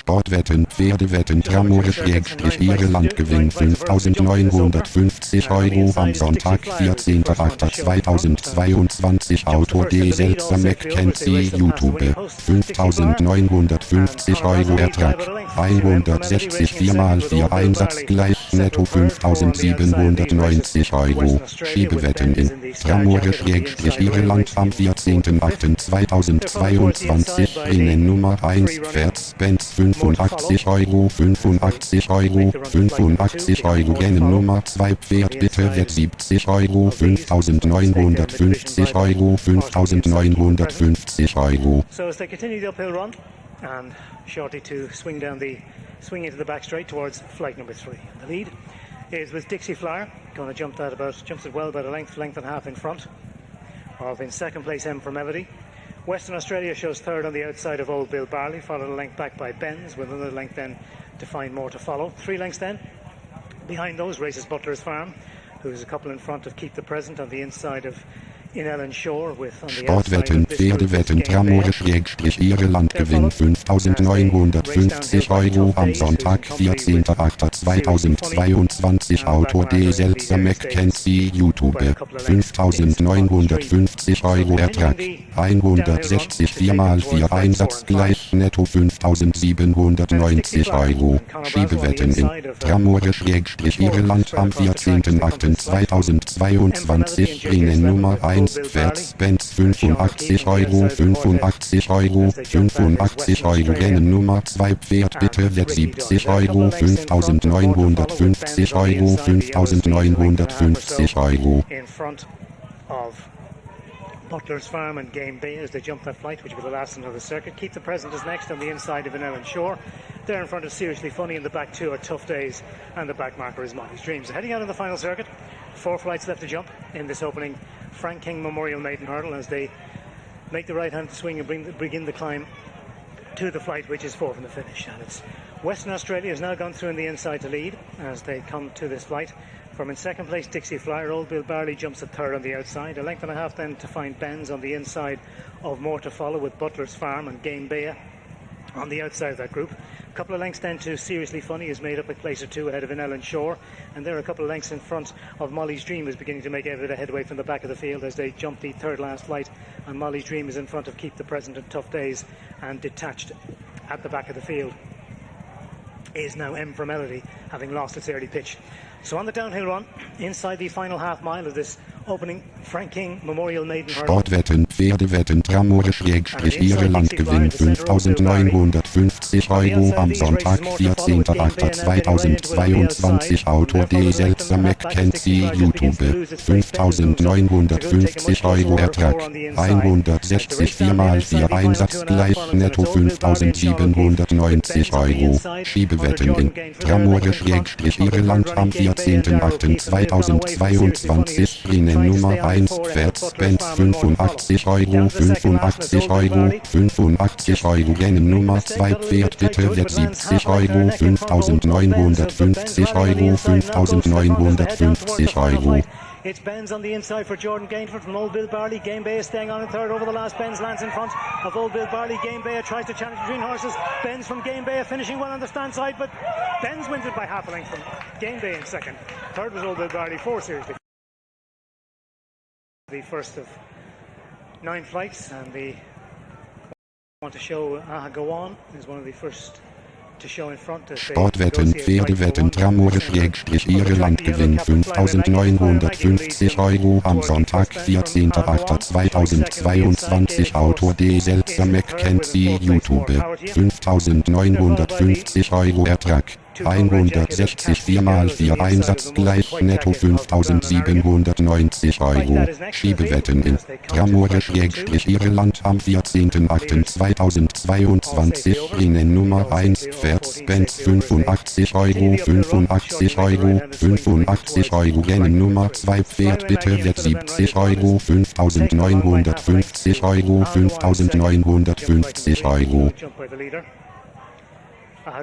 Sportwetten Pferdewetten Tramore Irland Gewinn 5.950 € am Sonntag 14.8.2022 Autor Selzer-McKenzie YouTube 5.950 € Ertrag 160 4x4 Einsatz gleich netto 5.790 €. Schiebewetten in Tramore Irland am 14.8.2022 Rennen Nummer 1 Pferz Benz 85 €, 85 €, 85 € Rennen Nummer 2 Pferd bitte Wett 70 €, 5.950 €, 5.950 €. So as they continue the uphill run and shortly to swing into the back straight towards flight number 3. The lead is with Dixie Flyer, going to jumps it well about a length and a half in front of in second place M for Melody. Western Australia shows third on the outside of Old Bill Barley, followed a length back by Benz, with another length then to find more to follow. 3 lengths then behind those races Butler's Farm, who's a couple in front of Keep the Present on the inside of in Ellen Shore with on the Sportwetten Pferdewetten Tramore Irland Gewinn 5.950 € am Sonntag 14.8.2022 Autor Selzer-McKenzie YouTube 5.950 € Ertrag 160 4x4 Einsatz gleich netto 5.790 €. Schiebewetten in Tramore Irland am 14.8.2022 Rennen Nummer 1 Pferz Benz 85 €, 85 €, 85 € Rennen Nummer 2 Pferd bitte Wett 70 €, 5.950 €, 5.950 €. In front of Butler's Farm and Game Bay as they jump that flight, which will be the last another circuit. Keep the Present is next on the inside of Ellen Shore. There in front of Seriously Funny, in the back 2 are Tough Days, and the back marker is Molly's Dreams. So heading out on the final circuit, 4 flights left to jump in this opening Frank King Memorial Maiden Hurdle as they make the right hand swing and begin the climb to the flight, which is 4 from the finish. And it's Western Australia has now gone through on the inside to lead as they come to this flight. From in second place, Dixie Flyer. Old Bill Barley jumps at third on the outside. A length and a half then to find Benz on the inside of More to Follow with Butler's Farm and Game Bay on the outside of that group. A couple of lengths then to Seriously Funny is made up a place or 2 ahead of Ellen Shore, and there are a couple of lengths in front of Molly's Dream, is beginning to make a bit of headway from the back of the field as they jump the third last flight, and Molly's Dream is in front of Keep the Present and Tough Days, and detached at the back of the field is now M for Melody, having lost its early pitch. So on the downhill run, inside the final half mile of this opening Frank King Memorial Maiden Hurdle. Sportwetten Pferdewetten Tramore Irland Gewinn 5.950 € am Sonntag 14.8.2022 Autor Selzer-McKenzie YouTube 5.950 € Ertrag 160 4x4 Einsatz gleich netto 5.790 €. Schiebewetten in Tramore Irland am 14.8.2022 Rennen Nummer 1 Pferz Benz 85 €, 85 €, 85 € Rennen Nummer 2 Pferd bitte Wett 70 €, 5.950 €, 5.950 €. It's Benz on the inside for Jordan Gainford from Old Bill Barley. Game Bay is staying on in third over the last. Benz lands in front of Old Bill Barley. Game Bay tries to challenge between horses. Benz from Game Bay finishing well on the stand side, but Benz wins it by half a length from Game Bay in second. Third was Old Bill Barley, 4 seriously. The first of 9 flights, and the want to show Go On is one of the first to show in front. Sportwetten Pferdewetten Tramore Irland Gewinn 5.950 € am Sonntag 14.8.2022 Autor Selzer-McKenzie YouTube 5.950 € Ertrag 160 4x4 Einsatz gleich netto 5.790 €. Schiebewetten in Tramore Irland am 14.8.2022 Rennen Nummer 1 Pferz Benz 85 €, 85 €, 85 € Rennen Nummer 2 Pferd bitte Wett 70 €, 5.950 €, 5.950 €.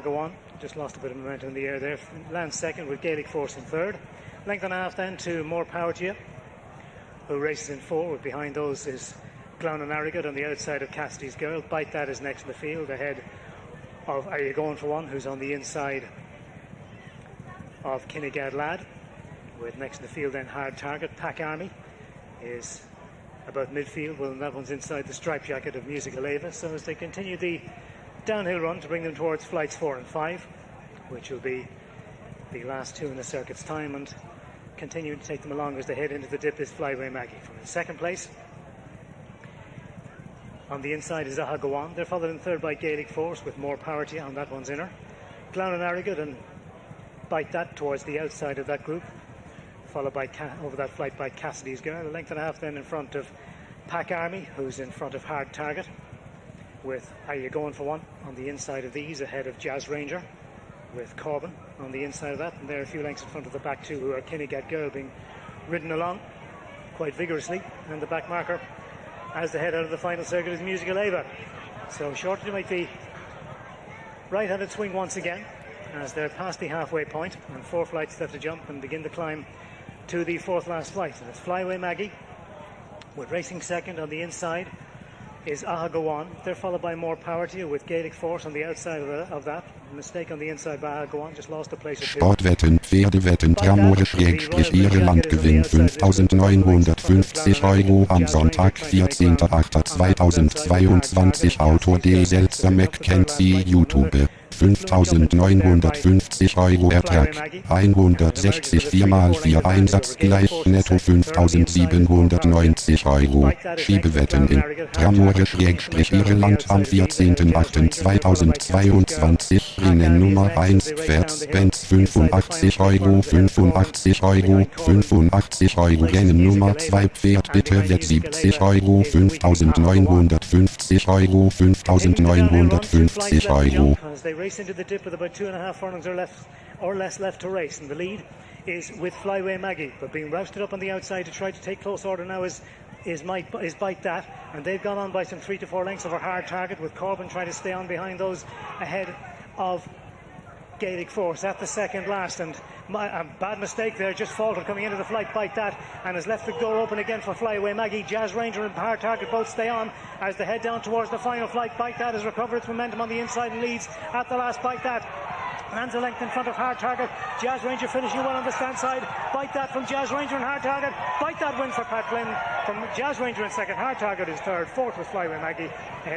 Go On. Just lost a bit of momentum in the air there. Lands second with Gaelic Force in third. Length and a half then to More Power to You, who races in 4. Behind those is Clown and Arrogant on the outside of Cassidy's Girl. Bite That is next in the field. Ahead of Are You Going For One, who's on the inside of Kinnegad Lad, with next in the field then Hard Target. Pack Army is about midfield, well, that one's inside the stripe jacket of Musical Ava. So as they continue the downhill run to bring them towards flights 4 and 5, which will be the last two in the circuit's time, and continuing to take them along as they head into the dip is Flyway Maggie. From in second place, on the inside is Aha Go On. They're followed in third by Gaelic Force with More Powerty on that one's inner. Clown and Arrogant and Bite That towards the outside of that group, followed by over that flight by Cassidy's Girl. A length and a half then in front of Pack Army, who's in front of Hard Target, with Are You Going For One on the inside of these, ahead of Jazz Ranger with Corbin on the inside of that, and they're a few lengths in front of the back two, who are Kinnegad Girl, being ridden along quite vigorously, and the back marker as they head out of the final circuit is Musical Ava. So shortly to make the right-handed swing once again as they're past the halfway point and 4 flights left to jump and begin to climb to the fourth last flight. And it's Flyway Maggie with racing second. On the inside is Aha Go On. They're followed by More Powerty with Gaelic Force on the outside of that. A mistake on the inside by Aha Go On, just lost a place or two. Sportwetten Pferdewetten Tramore Irland Gewinn 5.950 € am Sonntag 14.8.2022. Autor D. Selzer-McKenzie, YouTube. 5.950 € Ertrag, 160 4x4 Einsatz gleich netto 5.790 €. Schiebewetten in Tramore Irland am 14.8.2022. Rennen Nummer 1 Pferz, Benz 85 €, 85 €, 85 €. Rennen Nummer 2 Pferd Pferdewetten 70 €, 5.950 €, 5.950 €. As they race into the dip with about 2.5 furlongs or less left to race, and the lead is with Flyway Maggie, but being rousted up on the outside to try to take close order now is Bite That, and they've gone on by some 3 to 4 lengths over Hard Target, with Corbin trying to stay on behind those ahead of Gaelic Force at the second last, and a bad mistake there, just faltered coming into the flight. Bite That, and has left the door open again for Flyway Maggie. Jazz Ranger and Hard Target both stay on as they head down towards the final flight. Bite That has recovered its momentum on the inside and leads at the last. Bite That lands a length in front of Hard Target. Jazz Ranger finishing well on the stand side. Bite That from Jazz Ranger and Hard Target. Bite That wins for Pat Flynn from Jazz Ranger in second. Hard Target is third. Fourth with Flyway Maggie ahead of